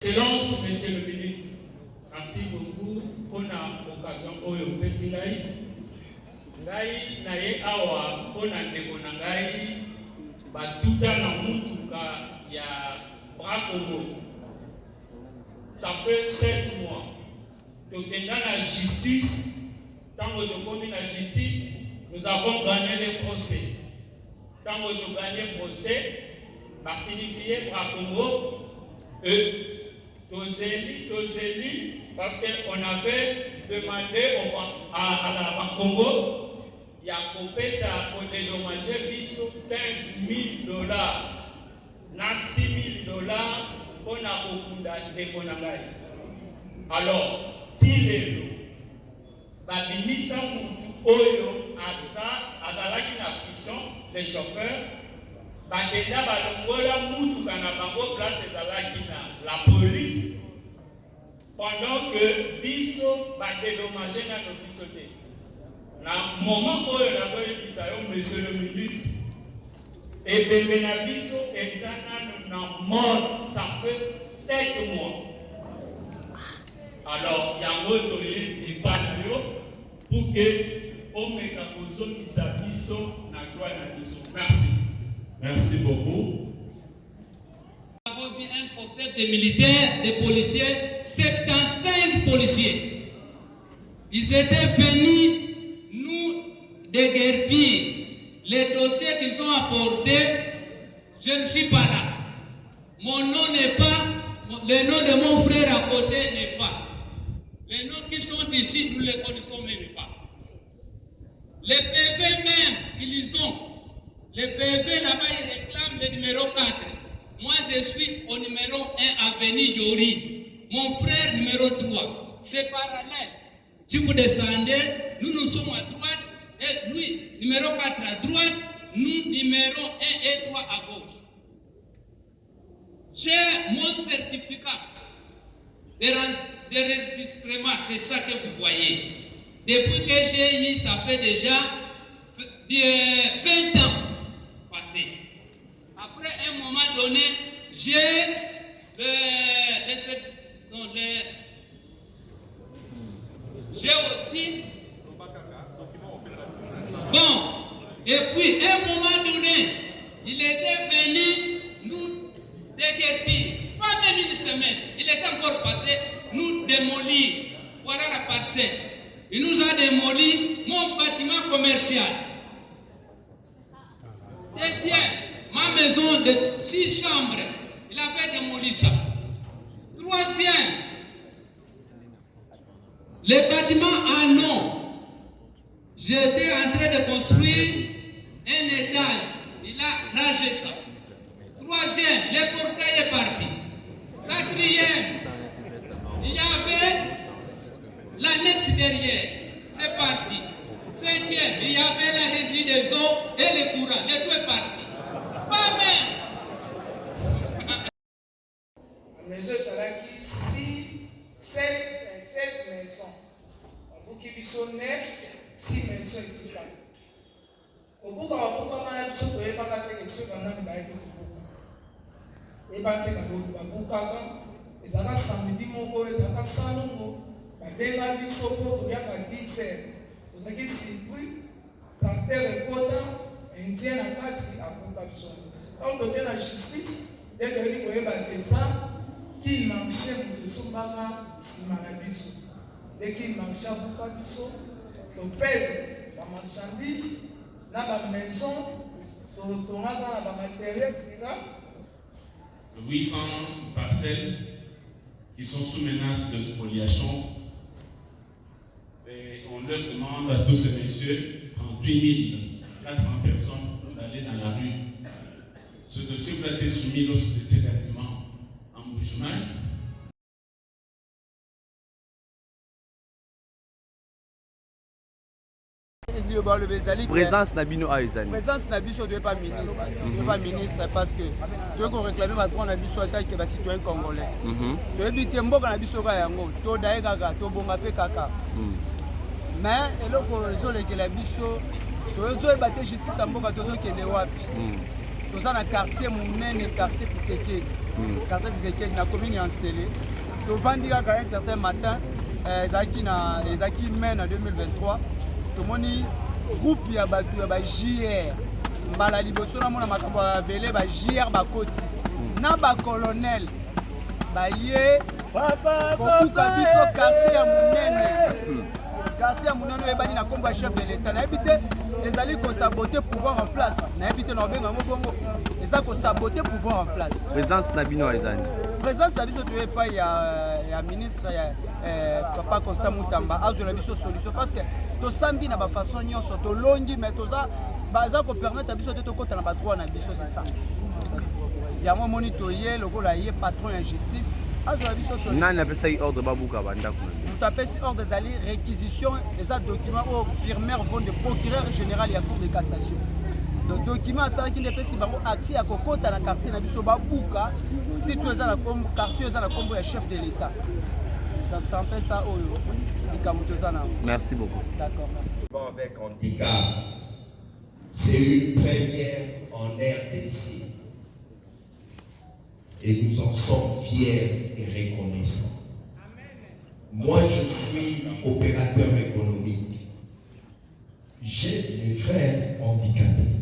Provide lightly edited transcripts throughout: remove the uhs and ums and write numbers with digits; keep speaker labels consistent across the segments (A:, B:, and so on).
A: Excellence, Monsieur le ministre, merci beaucoup pour l'occasion oyo pesi ngai na ye awa pona ndeko na ngai batuta na mutuka ya Bracongo. Ça fait 7 mois. Tokenda la justice, tant que nous avons la justice, nous avons gagné le procès. Tant que nous avons gagné le procès, ça signifie Bracongo Tozeli, parce qu'on avait demandé à la Bracongo, il y a coupé ça pour dédommager biso $15,000, $6,000 pour la Okunda de Konangai. Alors, Tilelo, Babinisa Moutou Oyo, Azalaki na prison, les chauffeurs, Bakenda Balongola Moutou Kanabango place Azalaki na la police, pendant que biso va dédommager na nos bisotés. Na moment où monsieur le ministre, et Benabiso et Zana na mort, ça fait 7 mois. Alors, il y a un autre des panneaux pour que on mette la position qui s'appuie na gloire na biso. Merci.
B: Merci beaucoup.
C: Nous avons vu un cocktail de militaires, de policiers, 75 policiers. Ils étaient venus nous déguerpir. Les dossiers qu'ils ont apportés, je ne suis pas là. Mon nom n'est pas, le nom de mon frère à côté n'est pas. Les noms qui sont ici, nous ne les connaissons même pas. Les PV même qu'ils ont, les PV là-bas, ils réclament le numéro 4. Moi, je suis au numéro 1 avenue Yori. Mon frère, numéro 3. C'est parallèle. Si vous descendez, nous sommes à droite. Et lui, numéro 4 à droite, nous, numéro 1 et 3 à gauche. J'ai mon certificat d'enregistrement, c'est ça que vous voyez. Depuis que j'ai eu, ça fait déjà 20 ans passés. Après un moment donné, j'ai aussi. Bon, et puis à un moment donné, il était venu nous déguerpir. Pas même une semaine, il était encore passé nous démolir. Voilà la parcelle. Il nous a démoli mon bâtiment commercial. Deuxième, ma maison de 6 chambres, il avait démoli ça. Troisième, les bâtiments en nom. J'étais en train de construire un étage. Il a rangé ça. Troisième, le portail est parti. Quatrième, il y avait l'annexe derrière. C'est parti. Cinquième, il y avait la régie des eaux et les courants. Les tout est parti. Pas même.
D: La maison Salaki, 16 maisons. Vous qui sont 9, 6 maisons éthiques. Au bout d'un moment, on a besoin de faire des choses dans le bail de Kubuka. Et par exemple, Kubuka, ils ont samedi, ils ont salon, ils ont bisopo, ils ont 10 heures. Vous avez circuit, tracteur et quota, indien à Kati à Kubuka. Quand on est la justice, dès que vous avez des gens qui marchaient pour le Soumara, Simanabiso. Dès qu'ils marchaient pour le Kabiso, on paie la marchandise. Dans la maison, dans la matériel,
B: 800 parcelles qui sont sous menace de spoliation. Et on leur demande à tous ces messieurs, en 2400 personnes, d'aller dans la rue. Ce dossier a été soumis lorsque j'étais directement en Bouchemaille.
E: Présence Nabino Aizani.
F: Présence Nabiso ne pas ministre. Ne pas ministre parce que tu veux qu'on réclame ma grande Nabiso en tant que citoyen congolais. Tu veux dire que Mboka Nabiso Kayango, to Daegaga, to Bongape Kaka. Mais et là pour résoudre que la Biso, tu veux battre justice à Mboka, tu veux qu'il y ait wapi. Nous sommes dans le quartier, mon quartier Tshisekedi. quartier Tshisekedi na commune ya Nsele. Tovandi kaka un certain matin ezalaki mai na 2023 tomoni groupe ya bato ya ba JR mbala liboso na mona makambo ya bele ba JR bakoti na ba colonel baye kokuka biso quartier ya monene quartier ya monene oyebani na kombo ya chef de l'état nayebi te ezali kosabote pouvoir en place nayebi te na obenga ngo bongo eza kosabote pouvoir en place
E: présence na bino ezali
F: présence na biso toye epai ya ministre ya papa Constant Mutamba azwela biso solution parce que tosambi na bafaçon nyonso tolongi mais baza kopermettre biso te tokota na badroit na biso c'est ça yango omoni toye lokola ye patron ya justice azwela biso solution
E: nani apesaki ordre babuka bandako
F: moto apesi ordre ezali réquisition eza document oyo firmeur vont de procureur général ya cour de cassation donc document asalaki nde epesi bango acte ya kokota na quartier na biso babuka surtout eza na kombo quartier eza na kombo ya chef de l'état donc ça en fait ça oyo likambo toza na
E: merci beaucoup
F: d'accord
G: merci. Avec handicap c'est une première en RDC et nous en sommes fiers et reconnaissants. Moi je suis opérateur économique, j'ai mes frères handicapés.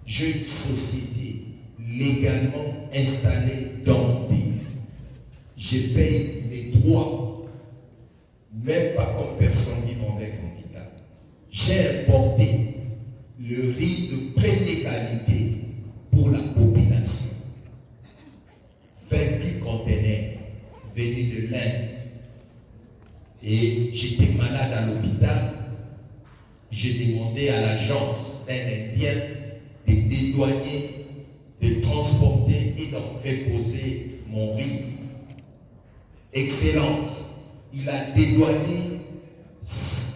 G: J'ai une société légalement installée dans mon pays. Je paye mes droits, même pas comme personne vivant avec handicap. J'ai importé le riz de première qualité pour la population. 28 conteneurs venus de l'Inde. Et j'étais malade à l'hôpital. J'ai demandé à l'agence d'un Indien de dédouaner, de transporter et d'en préposer mon riz. Excellence, il a dédouané,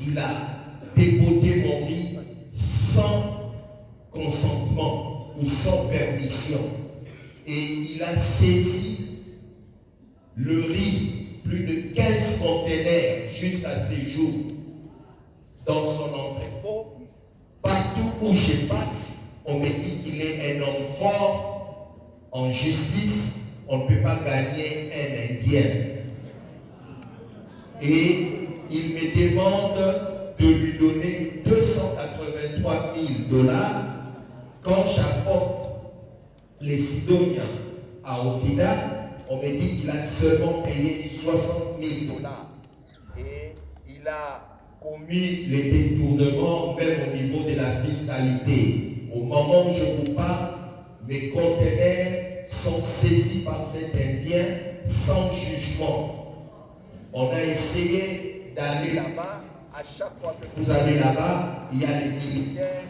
G: il a dépoté mon riz sans consentement ou sans permission. Et il a saisi le riz, plus de 15 conteneurs juste à ce jour, dans son entrepôt. Partout où je passe, on me dit qu'il est un homme fort en justice, on ne peut pas gagner un Indien. Et il me demande de lui donner 283 000 $. Quand j'apporte les Sidoniens à Ofida, on me dit qu'il a seulement payé 60 000 $. Et il a commis les détournements même au niveau de la fiscalité. Au moment où je vous parle, mes conteneurs sont saisis par cet Indien sans jugement. On a essayé d'aller là-bas. À chaque fois que vous allez là-bas, il y a les militaires,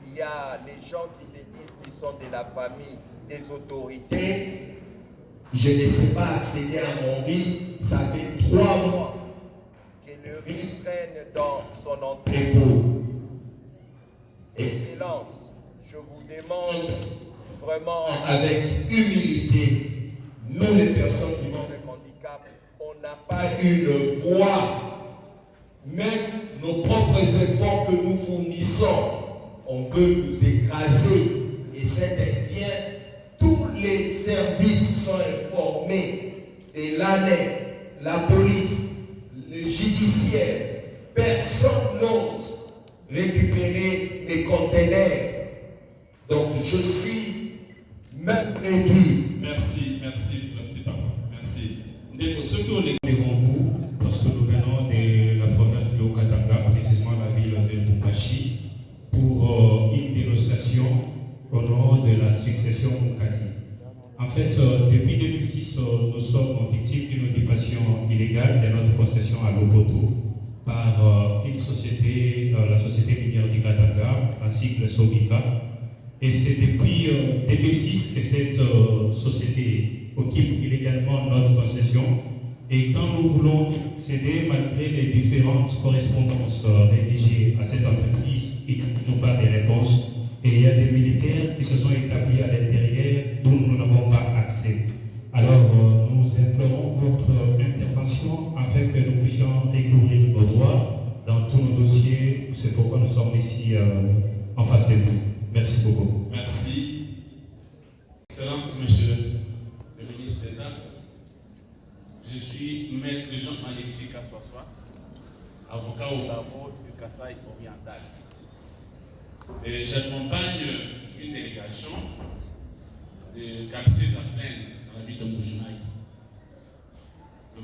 G: il y a les gens qui se disent qu'ils sont de la famille des autorités. Je ne sais pas accéder à mon riz. Ça fait 3 mois que le riz traîne dans son entrepôt. Excellence, je vous demande vraiment avec humilité, nous les personnes qui ont un handicap, on n'a pas une voix. Même nos propres efforts que nous fournissons, on veut nous écraser. Et cet Indien, tous les services sont informés. Et l'ANEC, la police, le judiciaire, personne n'ose récupérer les conteneurs. Donc je suis même réduit.
B: Merci, papa. Merci. Ce que nous devant vous, parce que nous venons de la province de Haut-Katanga, précisément la ville de Bukachi, pour une dénonciation au nom de la succession Mukati. En fait, depuis 2006, nous sommes victimes d'une occupation illégale de notre concession à Lopoto par une société, la société minière du Katanga, ainsi que le Sobika. Et c'est depuis 2006 que cette société occupe illégalement notre concession. Et quand nous voulons céder, malgré les différentes correspondances rédigées à cette entreprise, il n'y a toujours pas de réponse. Et il y a des militaires qui se sont établis à l'intérieur dont nous n'avons pas accès. Alors, nous implorons votre intervention afin que nous puissions découvrir nos droits dans tous nos dossiers. C'est pourquoi nous sommes ici en face de vous. Merci beaucoup. Merci. Excellence, monsieur le ministre d'État.
H: ici Maître Jean-Alexis Kassoissois, avocat au barreau du Kasaï oriental. Et j'accompagne une délégation de quartier de la plaine dans la ville de Mbuji-Mayi.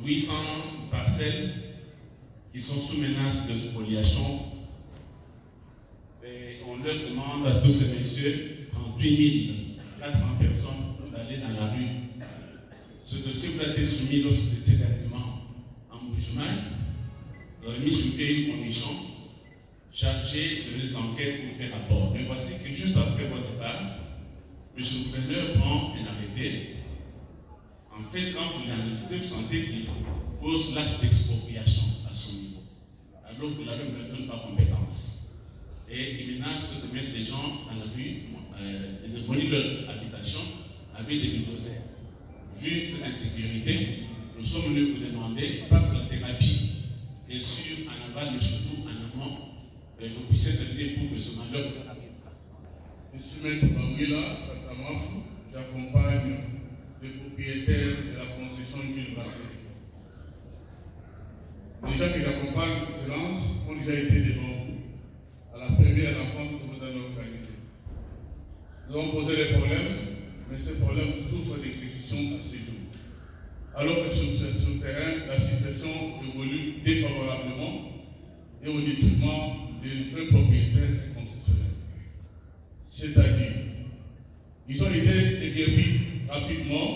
H: 800 parcelles qui sont sous menace de spoliation. Et on leur demande à tous ces messieurs, 38 400 personnes, d'aller dans la rue. Ce dossier vous a été soumis lorsque vous étiez dernièrement en Mbuji-Mayi. Vous avez mis sur pied une commission chargée de les enquêtes pour faire rapport. Mais voici que juste après votre départ, M. le gouverneur prend un arrêté. En fait, quand vous l'analysez, vous sentez qu'il pose l'acte d'expropriation à son niveau, alors que la loi ne donne pas compétence. Et il menace de mettre les gens dans la rue et de voler leur habitation avec des bulldozers. Vu cette insécurité, nous sommes venus vous demander, parce que la thérapie, bien sûr, en aval, mais surtout en amont, que vous puissiez terminer pour que ce malheur n'arrive pas.
I: Je suis Maître Bawila Tatamafou, j'accompagne les propriétaires de la concession d'une brasserie. Les gens que j'accompagne, Excellence, ont déjà été devant vous à la première rencontre que vous avez organisée. Nous avons posé des problèmes, mais ces problèmes souffrent d'exécution à ce jour. Alors que sur ce terrain, la situation évolue défavorablement et au détriment des vrais propriétaires et concessionnaires. C'est-à-dire, ils ont été déguerpis rapidement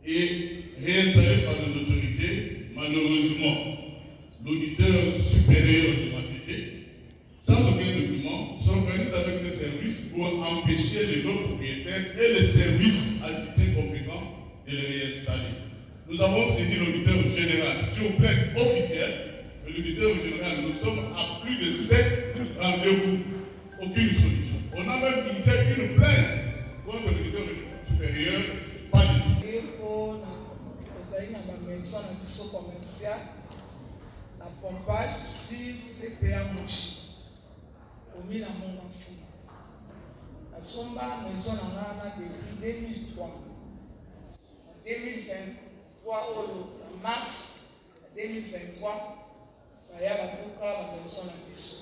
I: et réinstallés par les autorités. Malheureusement, l'auditeur supérieur de Matité, sans aucun document, s'organise avec ses services pour empêcher les autres propriétaires et les services adjudicés compétents de les réinstaller. Nous avons saisi l'auditeur général sur plainte officielle. L'auditeur général, nous sommes à plus de 7 rendez-vous, aucune solution. On a même initié une plainte contre l'auditeur supérieur, pas de
D: maison na biso commercial na pompage sur CPA Moshi omi na monga funa asomba maison na ngana depuis 2003 oyo na mars 2023 baya babuka ba maison na biso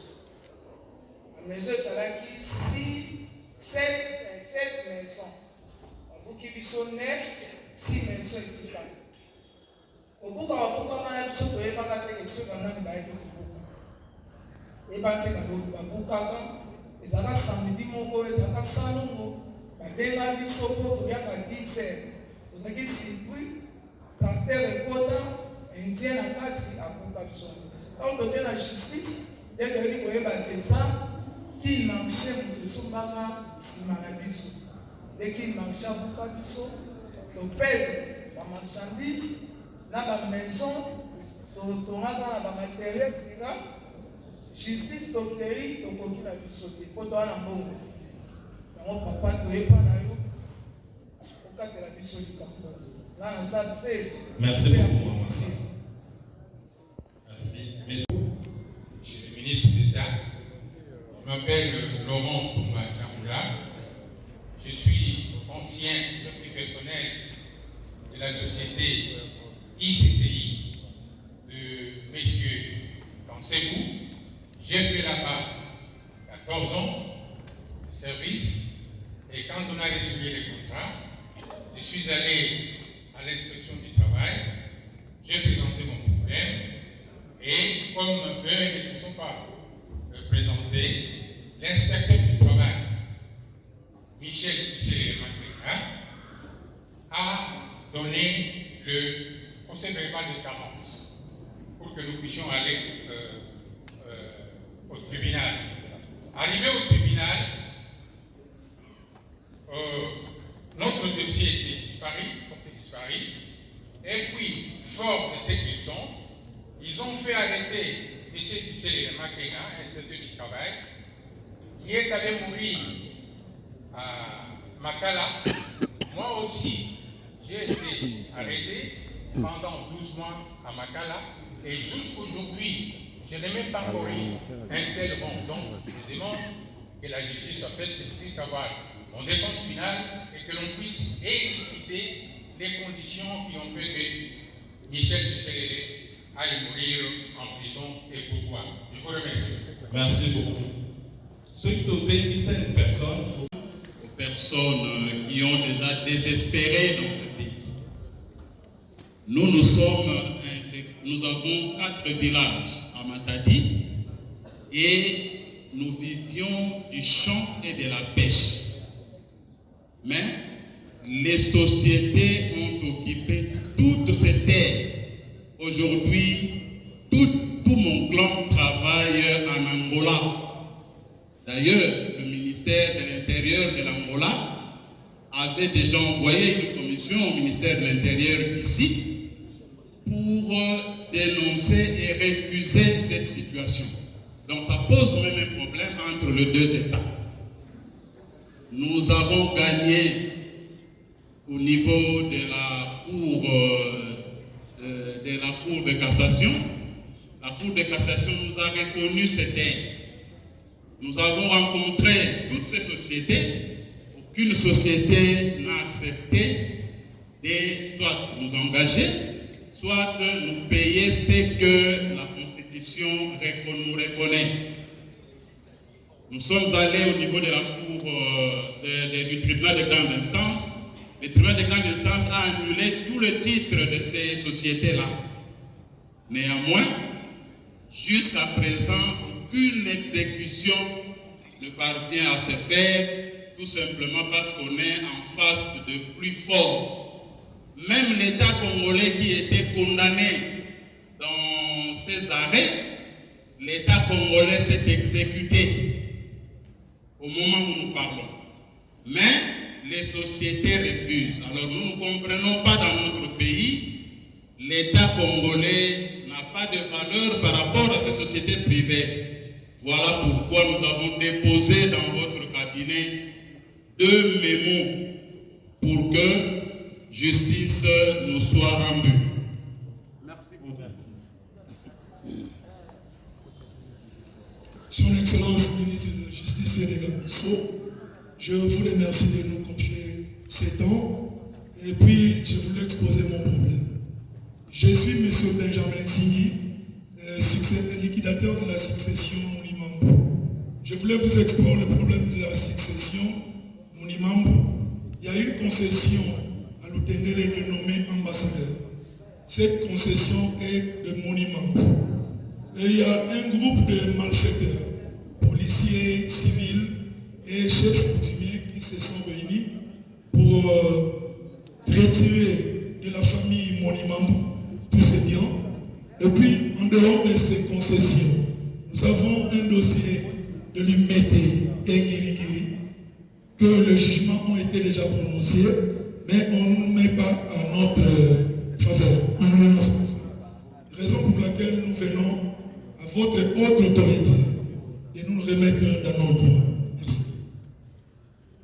D: na maison ezalaki 16 maison babuki biso 9 6 maison etikali kobuka wana biso toyebaka te esika nani bayaki kobuka eyebaka te babukaka ezalaka samedi moko ezalaka salongo babenga biso mpo toyaka 10 heures tozalaki surpris tracteur ekota indien na kati abuka biso na biso ntango toke na justice nde toyeli koyeba deza kili marché moto esombaka nsima na biso nde kili marché abuka biso topele bamarchandise na bamaison totongaka na bamateriel tira justice tokei tokoki na biso te mpo toa na mbongo yango papa toyeba na yo okatela biso likambo nga naza te.
H: Merci beaucoup, maman. Merci.
J: Monsieur le ministre d'État, je m'appelle Laurent Toumba Tchamoula. Je suis ancien secrétaire personnel de la société ICCI de messieurs Kansebou. J'ai fait là-bas 14 ans de service et quand on a résilié les contrats, je suis allé à l'inspection du travail, j'ai présenté mon problème et comme eux ne se sont pas présentés, l'inspecteur du travail, Michel Macléna, a donné le procès verbal de carence pour que nous puissions aller au tribunal. Arrivé au tribunal, notre dossier était disparu, et puis, fort de ce qu'ils sont, ils ont fait arrêter M. Dussel Makena, inspecteur du travail, qui est allé mourir à Makala. Moi aussi, j'ai été arrêté pendant 12 mois à Makala, et jusqu'aujourd'hui, je n'ai même pas encore eu un seul rond. Donc, je demande que la justice soit faite, que je puisse avoir mon décompte final et que l'on puisse expliciter les conditions qui ont fait que Michel Tchelele aille mourir en prison et pourquoi? Je vous remercie.
B: Merci beaucoup. Ceux qui obéissent à une personne,
H: aux personnes qui ont déjà désespéré dans ce pays. Nous avons 4 villages à Matadi et nous vivions du champ et de la pêche. Mais les sociétés ont occupé toutes ces terres. Aujourd'hui, tout mon clan travaille en Angola. D'ailleurs, le ministère de l'Intérieur de l'Angola avait déjà envoyé une commission au ministère de l'Intérieur ici pour dénoncer et refuser cette situation. Donc ça pose même un problème entre les deux États. Nous avons gagné au niveau de la Cour de cassation. La Cour de cassation nous a reconnu ces terres. Nous avons rencontré toutes ces sociétés. Aucune société n'a accepté de soit nous engager, soit nous payer ce que la Constitution nous reconnaît. Nous sommes allés au niveau de la Cour du tribunal de grande instance. Le tribunal de grande instance a annulé tous les titres de ces sociétés-là. Néanmoins, jusqu'à présent, aucune exécution ne parvient à se faire, tout simplement parce qu'on est en face de plus fort. Même l'État congolais qui était condamné dans ces arrêts, l'État congolais s'est exécuté au moment où nous parlons. Mais les sociétés refusent. Alors nous ne comprenons pas dans notre pays, l'État congolais n'a pas de valeur par rapport à ces sociétés privées. Voilà pourquoi nous avons déposé dans votre cabinet 2 mémos pour que justice nous soit rendue. Merci beaucoup.
K: Son Excellence, ministre de la Justice et des Gardes des Sceaux, je vous remercie de nous confier ce temps et puis je voulais exposer mon problème. Je suis M. Benjamin Signy, liquidateur de la succession Mounimambo. Je voulais vous exposer le problème de la succession Mounimambo. Il y a une concession à l'Outendele dénommée ambassadeur. Cette concession est de Mounimambo. Et il y a un groupe de malfaiteurs, policiers, civils et chefs coutumiers qui se sont réunis pour retirer de la famille Mounimambo tous ces biens. Et puis, en dehors de ces concessions, nous avons un dossier de l'humité et guéri que les jugements ont été déjà prononcés, mais on ne met pas en notre faveur. On ne renonce pas ça. Raison pour laquelle nous venons à votre haute autorité de nous remettre dans nos droits. Merci.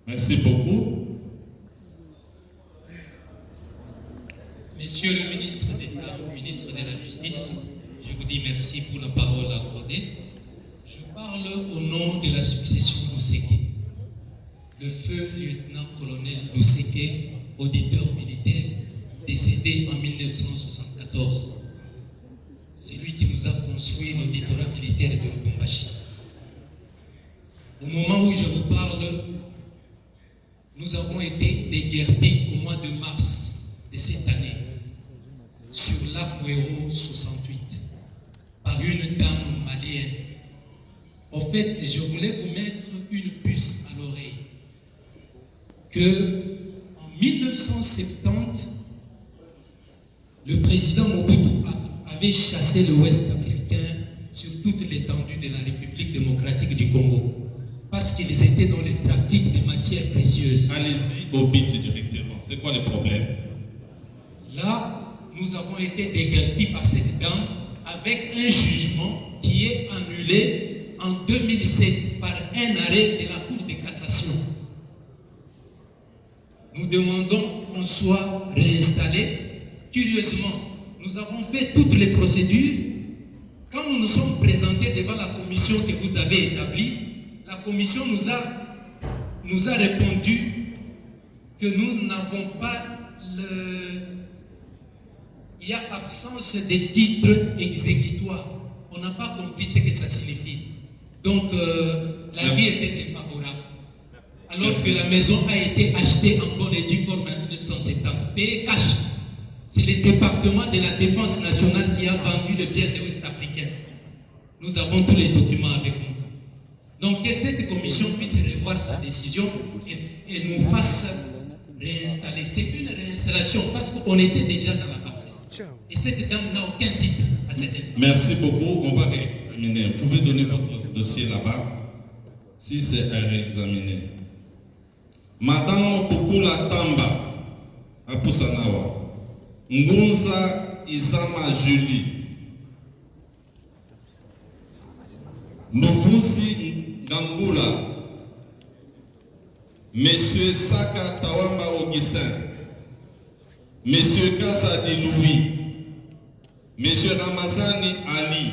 B: Merci beaucoup.
C: Monsieur le ministre d'État, ministre de la Justice, je vous dis merci pour la parole accordée. Je parle au nom de la succession Luseke. Le feu lieutenant-colonel Luseke, auditeur militaire, décédé en 1974. C'est lui qui nous a construit l'auditorat militaire de Lubumbashi. Au moment où je vous parle, nous avons été déguerpis au mois de mars de cette année sur l'Aquero 68 par une dame malienne. En fait, je voulais vous mettre une puce à l'oreille que en 1970, le président Mobutu avait chassé l'Ouest africain sur toute l'étendue de la République démocratique du Congo parce qu'ils étaient dans le trafic de matières précieuses.
B: Allez-y au but directement. C'est quoi le problème?
C: Là, nous avons été déguerpis par cette dame avec un jugement qui est annulé en 2007 par un arrêt de la Cour de cassation. Nous demandons qu'on soit réinstallé. Curieusement, nous avons fait toutes les procédures. Quand nous nous sommes présentés devant la commission que vous avez établie, la commission nous a répondu que nous n'avons pas il y a absence de titres exécutoires. On n'a pas compris ce que ça signifie. Donc, la vie était défavorable. Alors que la maison a été achetée en bonne et due forme en 1970, payée cash. C'est le département de la défense nationale qui a vendu le bien des Ouest-Africains. Nous avons tous les documents avec nous. Donc, que cette commission puisse revoir sa décision et nous fasse réinstaller. C'est une réinstallation parce qu'on était déjà dans la parcelle. Et cette dame n'a aucun titre à cet instant.
L: Merci beaucoup. On va réexaminer. Vous pouvez donner votre dossier là-bas si c'est à réexaminer. Madame Pukula Tamba, à Poussanawa. Ngunza Isama Julie. Novusi Ngangula. Monsieur Saka Tawamba Augustin. Monsieur Kassadi Louis. Monsieur Ramazani Ali.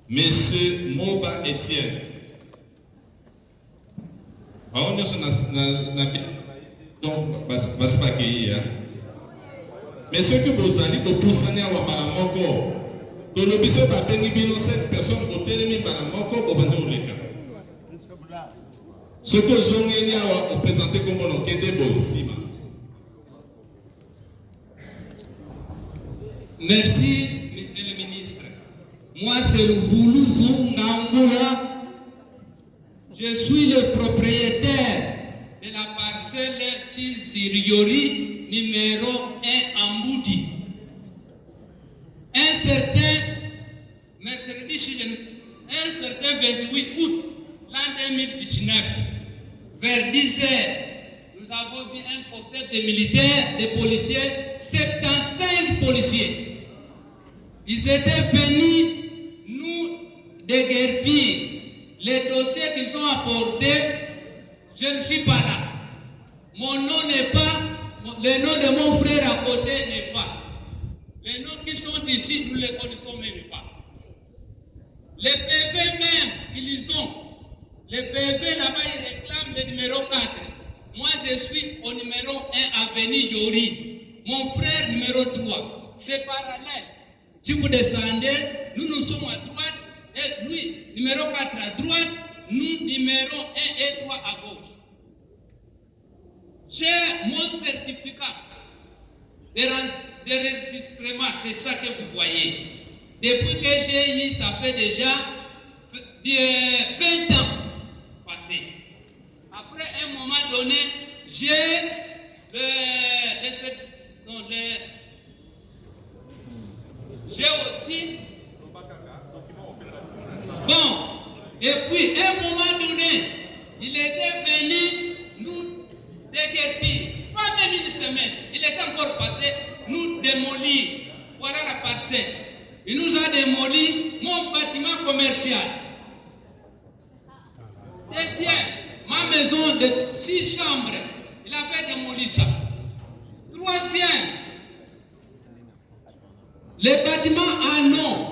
L: Monsieur Moba Etienne. Alors, nous sommes donc, pas pas qu'il mais ce que vous allez pour pousser à Wabalamoko, dans le biseau pas béni bino 7 personnes au télémi Balamoko au bandou les cas. Ce que Zongenia a présenté comme on a quitté Bossima.
C: Merci, monsieur le ministre. Moi, c'est le Voulouzou Ngangoula. Je suis le propriétaire de la parcelle 6 Siriori, numéro 1 Amboudi. Un certain 28 août l'an 2019, vers 10 heures, nous avons vu un cortège de militaires, de policiers, 75 policiers. Ils étaient venus nous déguerpir. Les dossiers qu'ils ont apportés, je ne suis pas là. Mon nom n'est pas, le nom de mon frère à côté n'est pas. Les noms qui sont ici, nous ne les connaissons même pas. Les PV même qu'ils ont, les PV là-bas, ils réclament le numéro 4. Moi, je suis au numéro 1 avenue Yori. Mon frère, numéro 3. C'est parallèle. Si vous descendez, nous sommes à droite. Et lui, numéro 4 à droite, nous, numéro 1 et 3 à gauche. J'ai mon certificat d'enregistrement, c'est ça que vous voyez. Depuis que j'ai eu, ça fait déjà 20 ans passés. Après un moment donné, j'ai aussi. Bon, et puis à un moment donné, il était venu nous déguerpir. Pas même une semaine, il était encore passé nous démolir. Voilà la parcelle. Il nous a démoli mon bâtiment commercial. Deuxième, ma maison de 6 chambres, il avait démoli ça. Troisième, les bâtiments en nom.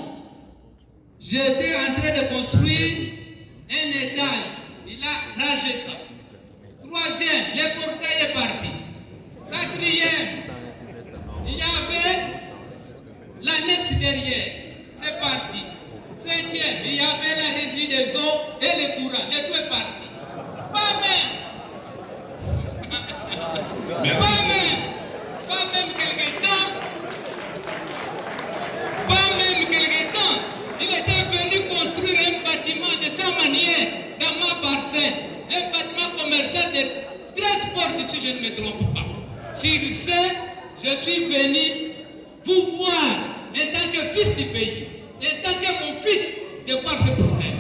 C: J'étais en train de construire un étage. Il a rangé ça. Troisième, le portail est parti. Quatrième, il y avait l'annexe derrière. C'est parti. Cinquième, il y avait la régie des eaux et les courants. Le tout est parti. Pas même. Pas même quelque temps. Il était venu construire un bâtiment de sa manière dans ma parcelle. Un bâtiment commercial de 13 portes, si je ne me trompe pas. S'il sait, je suis venu vous voir en tant que fils du pays, en tant que mon fils, de voir ce problème.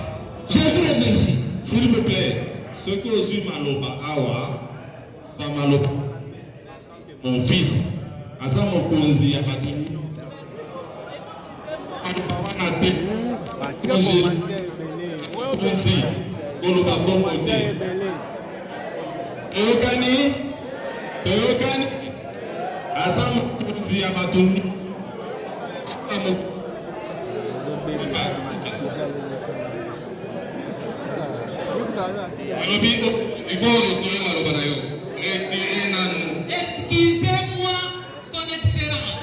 C: Je vous remercie.
L: S'il vous plaît, ce que vous avez maloba awa, pas maloba. Mon fils, Asa Mokonzi Abadini. Mokonzi, Koloba Bongote. Teokani, Asa Mokonzi Abadini. Il faut retirer Malobanayo. Retirer Nanou.
C: Excusez-moi, son excellence.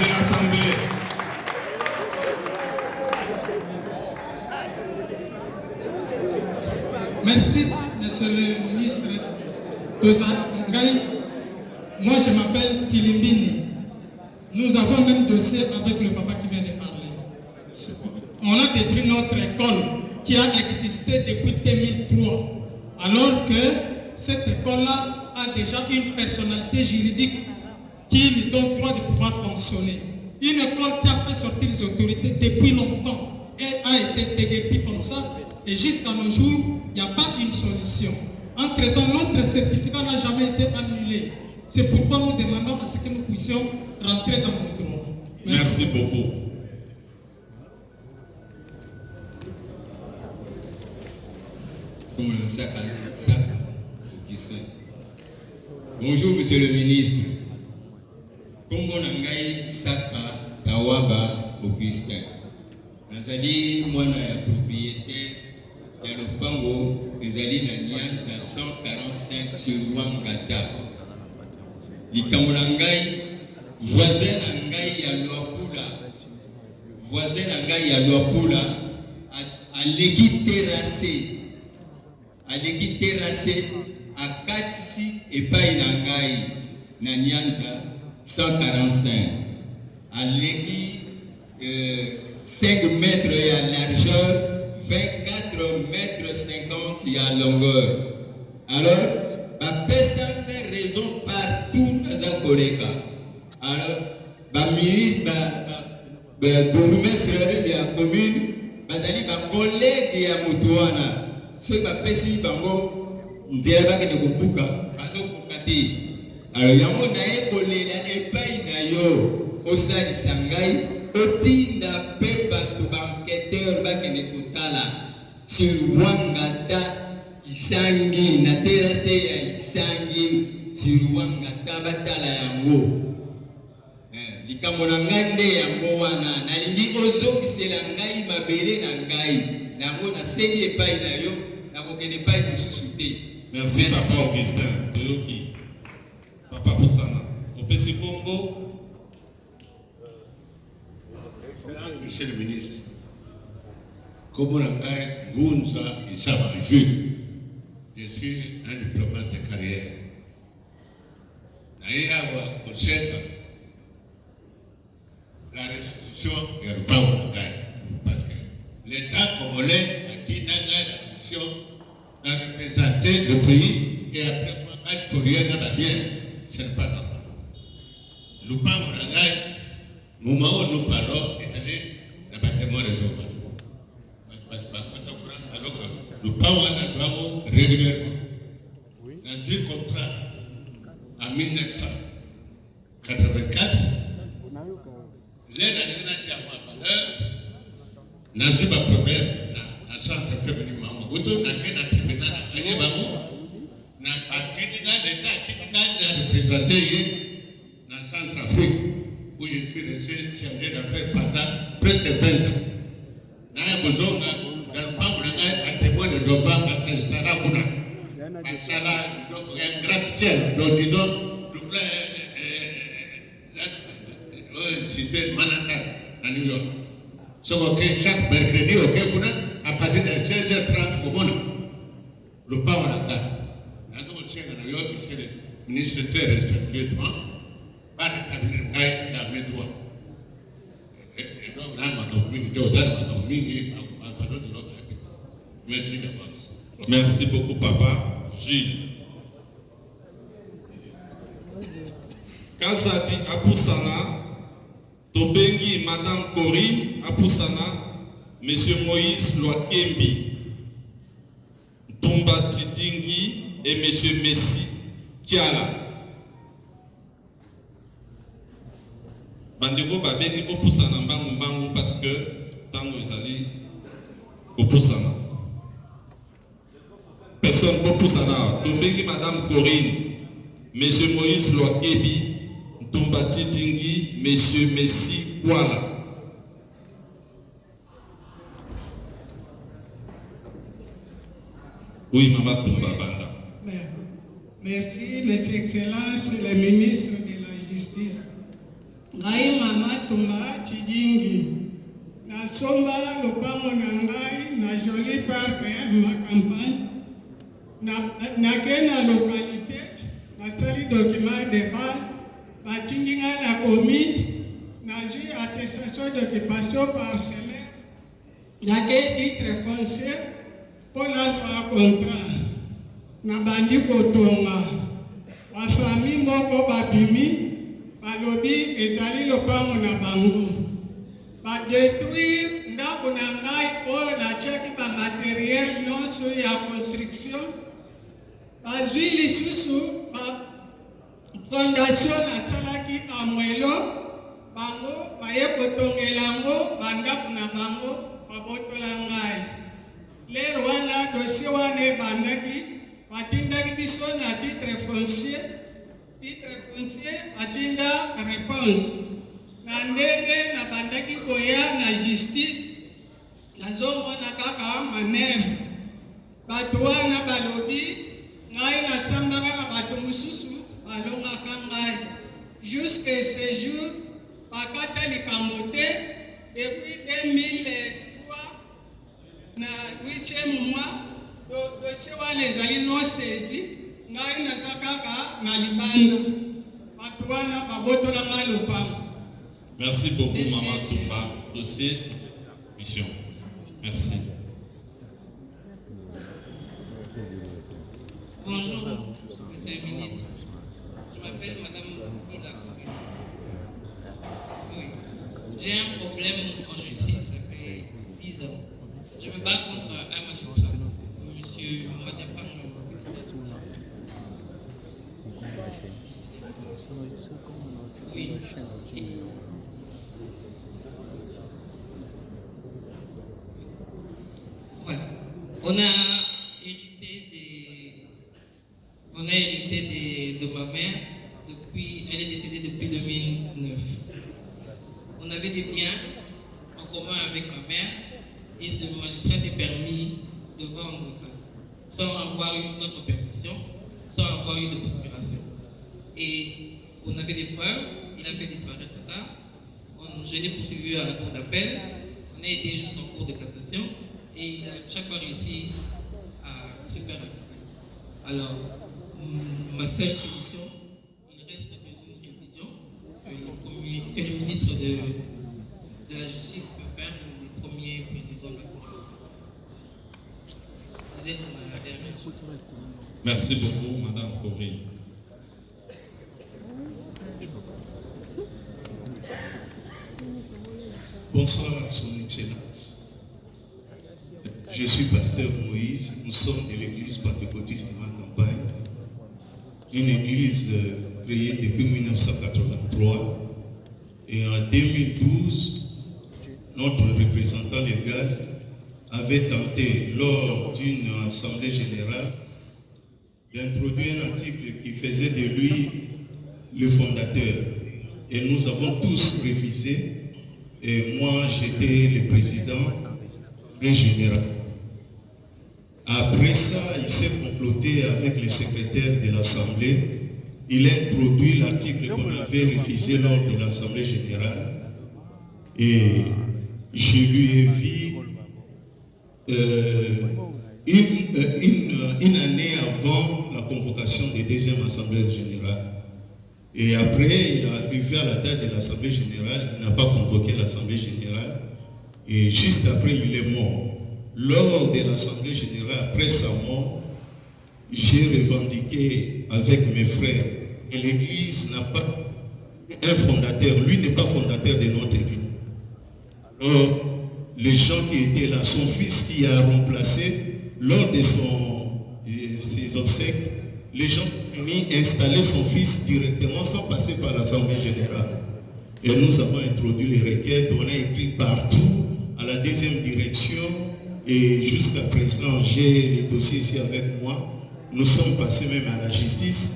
L: C'est l'Assemblée.
M: Merci, monsieur le ministre. Moi, je m'appelle Tilimbini. Nous avons même dossier avec le papa qui vient de parler. On a détruit notre école qui a existé depuis 2003, alors que cette école-là a déjà une personnalité juridique qui lui donne droit de pouvoir fonctionner. Une école qui a fait sortir les autorités depuis longtemps et a été déguerpie comme ça, et jusqu'à nos jours, il n'y a pas une solution. Entre-temps, notre certificat n'a jamais été annulé. C'est pourquoi nous demandons à ce que nous puissions rentrer dans nos droits.
L: Merci beaucoup.
N: Bonjour, monsieur le ministre. Kombo Nangai Saka Tawaba Augustin. Nazali mwana ya propriétaire ya lopango ezali na Nyanza 145 sur Wangata. Likambo na ngai voisin na ngai ya Luapula aleki terrassé akatisi epai na ngai na Nyanza 145 aleki 5 mètres à largeur, 24 mètres 50 à longueur. Alors, ma personne fait raison partout dans la Koreka. Alors, ministre, bourgmestre de la commune, bazali ba collègue ya mutuana. Ce qui pesi bango, nzela ba ke kubuka, bazo kokati. Alors, yango na ekolela epai na yo, osali sangai. Otinda pepa to banqueteur bakene kotala sur Wangata isangi na terrasse ya isangi sur Wangata batala yango likambo na ngai nde yango wana nalingi ozokisela ngai mabele na ngai nango nasengi epai na yo nakokende epai mosusu te.
L: Merci papa Augustin Toyoki. Papa Poussana opesi Congo.
I: Monsieur le ministre, comme on a fait Gounza et Savajou, je suis un diplomate de carrière. D'ailleurs, au centre, la restitution est repas parce que l'État congolais a dit dans la mission de représenter le pays et après moi, je peux rien dans la bière. Ce n'est pas normal. Le pas au moment où nous parlons, le bâtiment de l'eau. Alors que le power doit régulièrement. Dans un contrat en 1984, l'aide à l'unité à ma valeur n'a pas de problème. Dans le centre féminin, autant dans le tribunal à Kanyabamo, n'a pas l'État qui a représenté dans le Centrafrique. Où je suis resté chargé d'affaires pendant presque 20 ans. Naya Bozonga, dans le peuple, à témoin de Doba, à Sarabuna, à Salah, un gratte-ciel, donc disons, cité Manhattan, à New York. Sauf que chaque mercredi au Kébuna, à partir de 16h30 au monde, le peuple a là. Dans le chien de New York, c'est le ministre très respectueusement. Pas de cabinet dans mes droits. Et donc là, ma communauté, merci d'avance.
L: Merci beaucoup, papa. Jules. Kazadi Apoussana, Tobengi, madame Corinne Apoussana, monsieur Moïse Loakembi, Tomba Tidingi et monsieur Messi Kiala. Bandeko babengi kopusana mbangu parce que tango ezali kopusana. Personne kopusana. Tobengi madame Corinne, monsieur Moïse Loakebi, Tomba Tidingi, monsieur Messi Kwala. Oui, maman Tomba Banda.
O: Merci, Monsieur Excellence, le ministre de la Justice. Ngai Mama Matumba Chidingi. Na somba lopango na ngai na Joli Park ma campagne. Na kena localité na sali document de base batingi nga na commune na zui attestation d'occupation parcellaire na ke titre foncier pour nazwa contrat na bandi kotonga bafamille moko babimi balobi ezali lopango na bango badétruire ndako na ngai oyo natiaki bamateriele nyonso ya construction bazwi lisusu fondation nasalaki amwelo bango baye kotongela yango bandako na bango babotola ngai lero wana dossier wana ebandaki batindaki biso na titre foncier batinda réponse na ndenge nabandaki koya na justice nazomona kaka manevre bato wana balobi ngai nasambaka na bato mosusu balongaka ngai jusque ce jour bakata likambo te depuis 2003 na 8e mois dossier wana ezali non saisi ngai naza kaka na libanda bato wana babotola ngai lopango.
L: Merci beaucoup, Maman Tumba. Dossier, mission. Merci.
P: Bonjour, Monsieur le ministre. Je m'appelle Madame Ila. Oui. J'ai un problème en justice, ça fait 10 ans. Je me bats contre un magistrat, Monsieur Madiapang. Oui. Voilà. On a hérité de ma mère depuis, elle est décédée depuis 2009. On avait des biens en commun avec ma mère et ce magistrat s'est permis de vendre ça sans avoir eu notre permission, sans avoir eu de procuration. Et on avait des preuves, il a fait disparaître ça. Je l'ai poursuivi à la cour d'appel, on a été jusqu'en cour de cassation et il a chaque fois réussi à se faire acquitter. Alors, ma seule solution, il reste une révision que le ministre de la Justice peut faire, le premier président de la Cour de cassation. Vous êtes ma dernière.
L: Merci beaucoup, Madame Corée.
K: Bonsoir, Son Excellence. Je suis pasteur Moïse. Nous sommes de l'église pentecôtiste de ma campagne, une église créée depuis 1983. Et en 2012, notre représentant légal avait tenté, lors d'une assemblée générale, d'introduire un article qui faisait de lui le fondateur. Et nous avons tous révisé. Et moi, j'étais le président, le général. Après ça, il s'est comploté avec le secrétaire de l'Assemblée. Il a introduit l'article qu'on avait révisé lors de l'Assemblée générale. Et je lui ai vu une année avant la convocation des deuxième Assemblée générale. Et après, il est arrivé à la date de l'Assemblée générale, il n'a pas convoqué l'Assemblée générale. Et juste après, il est mort. Lors de l'Assemblée générale, après sa mort, j'ai revendiqué avec mes frères. Et l'Église n'a pas un fondateur. Lui n'est pas fondateur de notre Église. Alors, les gens qui étaient là, son fils qui a remplacé, lors de ses obsèques, les gens sont venus installer son fils directement sans passer par l'Assemblée générale. Et nous avons introduit les requêtes, on a écrit partout à la deuxième direction et jusqu'à présent j'ai les dossiers ici avec moi. Nous sommes passés même à la justice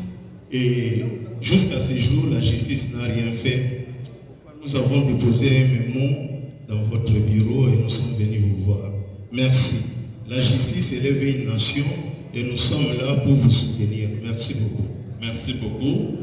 K: et jusqu'à ce jour la justice n'a rien fait. Nous avons déposé un mémo dans votre bureau et nous sommes venus vous voir. Merci. La justice élève une nation et nous sommes là pour vous soutenir. Merci beaucoup.
L: Merci beaucoup.